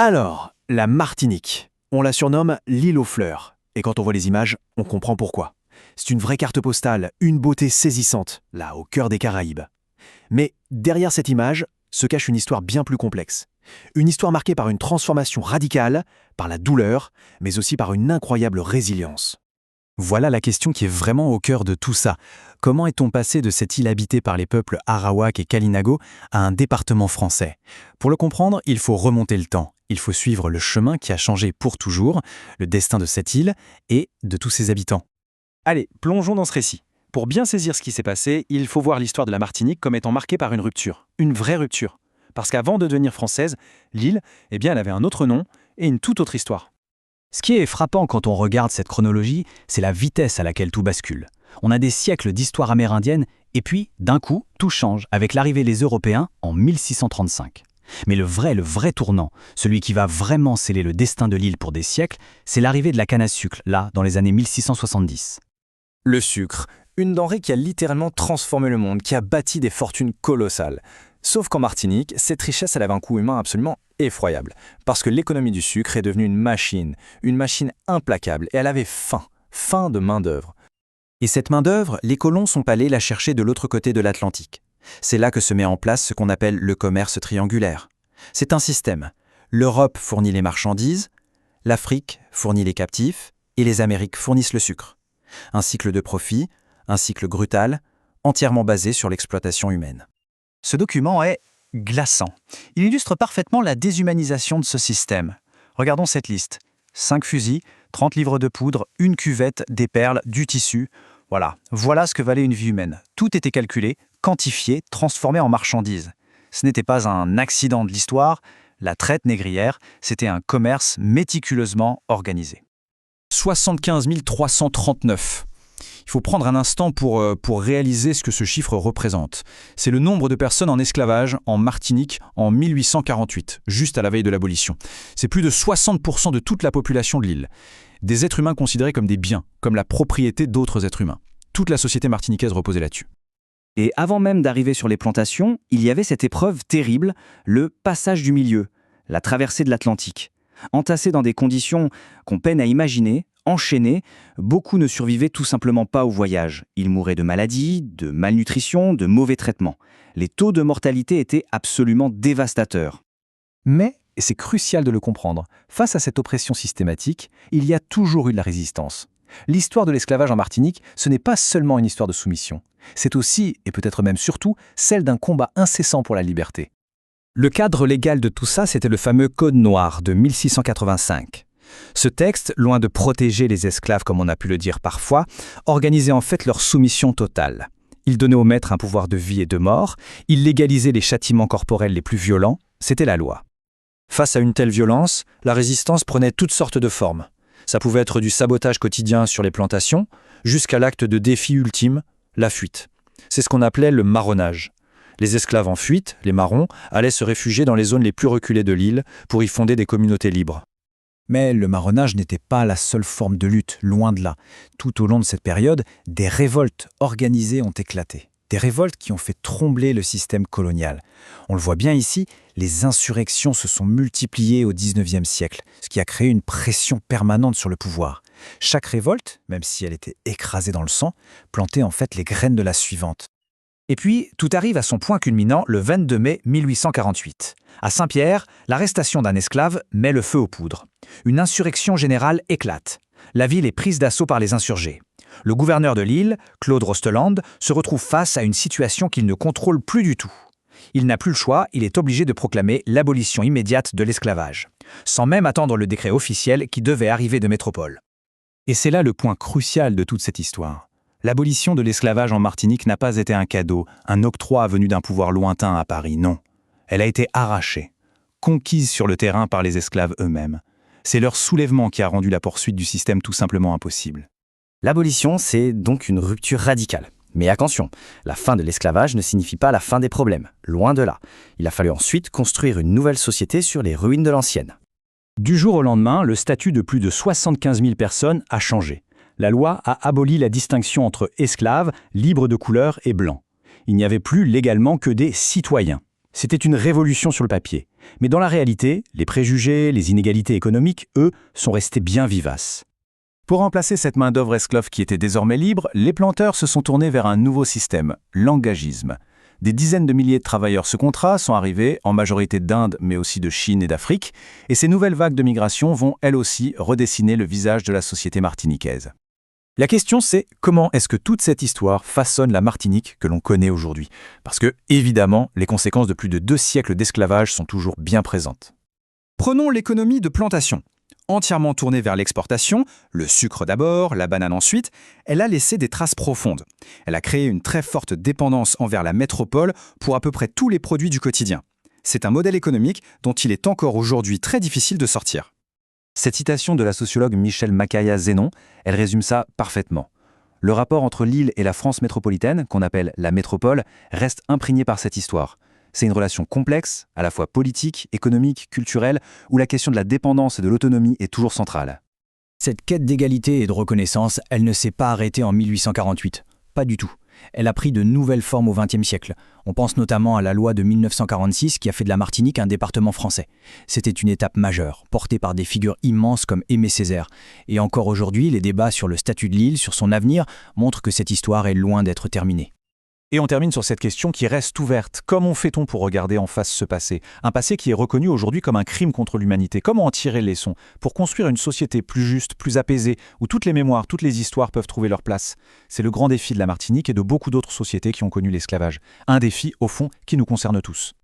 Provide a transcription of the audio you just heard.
Alors, la Martinique. On la surnomme l'île aux fleurs. Et quand on voit les images, on comprend pourquoi. C'est une vraie carte postale, une beauté saisissante, là, au cœur des Caraïbes. Mais derrière cette image se cache une histoire bien plus complexe. Une histoire marquée par une transformation radicale, par la douleur, mais aussi par une incroyable résilience. Voilà la question qui est vraiment au cœur de tout ça. Comment est-on passé de cette île habitée par les peuples Arawak et Kalinago à un département français? Pour le comprendre, il faut remonter le temps. Il faut suivre le chemin qui a changé pour toujours, le destin de cette île et de tous ses habitants. Allez, plongeons dans ce récit. Pour bien saisir ce qui s'est passé, il faut voir l'histoire de la Martinique comme étant marquée par une rupture, une vraie rupture. Parce qu'avant de devenir française, l'île, elle avait un autre nom et une toute autre histoire. Ce qui est frappant quand on regarde cette chronologie, c'est la vitesse à laquelle tout bascule. On a des siècles d'histoire amérindienne et puis, d'un coup, tout change avec l'arrivée des Européens en 1635. Mais le vrai tournant, celui qui va vraiment sceller le destin de l'île pour des siècles, c'est l'arrivée de la canne à sucre, là, dans les années 1670. Le sucre, une denrée qui a littéralement transformé le monde, qui a bâti des fortunes colossales. Sauf qu'en Martinique, cette richesse elle avait un coût humain absolument effroyable, parce que l'économie du sucre est devenue une machine implacable, et elle avait faim de main-d'œuvre. Et cette main-d'œuvre, les colons sont allés la chercher de l'autre côté de l'Atlantique. C'est là que se met en place ce qu'on appelle le commerce triangulaire. C'est un système. L'Europe fournit les marchandises, l'Afrique fournit les captifs, et les Amériques fournissent le sucre. Un cycle de profit, un cycle brutal, entièrement basé sur l'exploitation humaine. Ce document est glaçant. Il illustre parfaitement la déshumanisation de ce système. Regardons cette liste. 5 fusils, 30 livres de poudre, une cuvette, des perles, du tissu. Voilà ce que valait une vie humaine. Tout était calculé, quantifié, transformé en marchandises. Ce n'était pas un accident de l'histoire, la traite négrière, c'était un commerce méticuleusement organisé. 75 339. Il faut prendre un instant pour réaliser ce que ce chiffre représente. C'est le nombre de personnes en esclavage en Martinique en 1848, juste à la veille de l'abolition. C'est plus de 60% de toute la population de l'île. Des êtres humains considérés comme des biens, comme la propriété d'autres êtres humains. Toute la société martiniquaise reposait là-dessus. Et avant même d'arriver sur les plantations, il y avait cette épreuve terrible, le passage du milieu, la traversée de l'Atlantique. Entassés dans des conditions qu'on peine à imaginer, enchaînés, beaucoup ne survivaient tout simplement pas au voyage. Ils mouraient de maladies, de malnutrition, de mauvais traitements. Les taux de mortalité étaient absolument dévastateurs. Mais, et c'est crucial de le comprendre, face à cette oppression systématique, il y a toujours eu de la résistance. L'histoire de l'esclavage en Martinique, ce n'est pas seulement une histoire de soumission. C'est aussi, et peut-être même surtout, celle d'un combat incessant pour la liberté. Le cadre légal de tout ça, c'était le fameux Code noir de 1685. Ce texte, loin de protéger les esclaves comme on a pu le dire parfois, organisait en fait leur soumission totale. Il donnait aux maîtres un pouvoir de vie et de mort, il légalisait les châtiments corporels les plus violents, c'était la loi. Face à une telle violence, la résistance prenait toutes sortes de formes. Ça pouvait être du sabotage quotidien sur les plantations, jusqu'à l'acte de défi ultime, la fuite. C'est ce qu'on appelait le marronnage. Les esclaves en fuite, les marrons, allaient se réfugier dans les zones les plus reculées de l'île pour y fonder des communautés libres. Mais le marronnage n'était pas la seule forme de lutte, loin de là. Tout au long de cette période, des révoltes organisées ont éclaté. Des révoltes qui ont fait trembler le système colonial. On le voit bien ici, les insurrections se sont multipliées au XIXe siècle, ce qui a créé une pression permanente sur le pouvoir. Chaque révolte, même si elle était écrasée dans le sang, plantait en fait les graines de la suivante. Et puis, tout arrive à son point culminant le 22 mai 1848. À Saint-Pierre, l'arrestation d'un esclave met le feu aux poudres. Une insurrection générale éclate. La ville est prise d'assaut par les insurgés. Le gouverneur de l'île, Claude Rosteland, se retrouve face à une situation qu'il ne contrôle plus du tout. Il n'a plus le choix, il est obligé de proclamer l'abolition immédiate de l'esclavage, sans même attendre le décret officiel qui devait arriver de métropole. Et c'est là le point crucial de toute cette histoire. L'abolition de l'esclavage en Martinique n'a pas été un cadeau, un octroi venu d'un pouvoir lointain à Paris, non. Elle a été arrachée, conquise sur le terrain par les esclaves eux-mêmes. C'est leur soulèvement qui a rendu la poursuite du système tout simplement impossible. L'abolition, c'est donc une rupture radicale. Mais attention, la fin de l'esclavage ne signifie pas la fin des problèmes. Loin de là. Il a fallu ensuite construire une nouvelle société sur les ruines de l'ancienne. Du jour au lendemain, le statut de plus de 75 000 personnes a changé. La loi a aboli la distinction entre esclaves, libres de couleur et blancs. Il n'y avait plus légalement que des citoyens. C'était une révolution sur le papier. Mais dans la réalité, les préjugés, les inégalités économiques, eux, sont restés bien vivaces. Pour remplacer cette main-d'œuvre esclave qui était désormais libre, les planteurs se sont tournés vers un nouveau système, l'engagisme. Des dizaines de milliers de travailleurs sous contrat sont arrivés, en majorité d'Inde, mais aussi de Chine et d'Afrique, et ces nouvelles vagues de migration vont, elles aussi, redessiner le visage de la société martiniquaise. La question, c'est comment est-ce que toute cette histoire façonne la Martinique que l'on connaît aujourd'hui? Parce que, évidemment, les conséquences de plus de 2 siècles d'esclavage sont toujours bien présentes. Prenons l'économie de plantation. Entièrement tournée vers l'exportation, le sucre d'abord, la banane ensuite, elle a laissé des traces profondes. Elle a créé une très forte dépendance envers la métropole pour à peu près tous les produits du quotidien. C'est un modèle économique dont il est encore aujourd'hui très difficile de sortir. Cette citation de la sociologue Michèle Macaya-Zénon, elle résume ça parfaitement. Le rapport entre l'île et la France métropolitaine, qu'on appelle la métropole, reste imprégné par cette histoire. C'est une relation complexe, à la fois politique, économique, culturelle, où la question de la dépendance et de l'autonomie est toujours centrale. Cette quête d'égalité et de reconnaissance, elle ne s'est pas arrêtée en 1848. Pas du tout. Elle a pris de nouvelles formes au XXe siècle. On pense notamment à la loi de 1946 qui a fait de la Martinique un département français. C'était une étape majeure, portée par des figures immenses comme Aimé Césaire. Et encore aujourd'hui, les débats sur le statut de l'île, sur son avenir, montrent que cette histoire est loin d'être terminée. Et on termine sur cette question qui reste ouverte. Comment fait-on pour regarder en face ce passé? Un passé qui est reconnu aujourd'hui comme un crime contre l'humanité. Comment en tirer les leçons pour construire une société plus juste, plus apaisée, où toutes les mémoires, toutes les histoires peuvent trouver leur place? C'est le grand défi de la Martinique et de beaucoup d'autres sociétés qui ont connu l'esclavage. Un défi, au fond, qui nous concerne tous.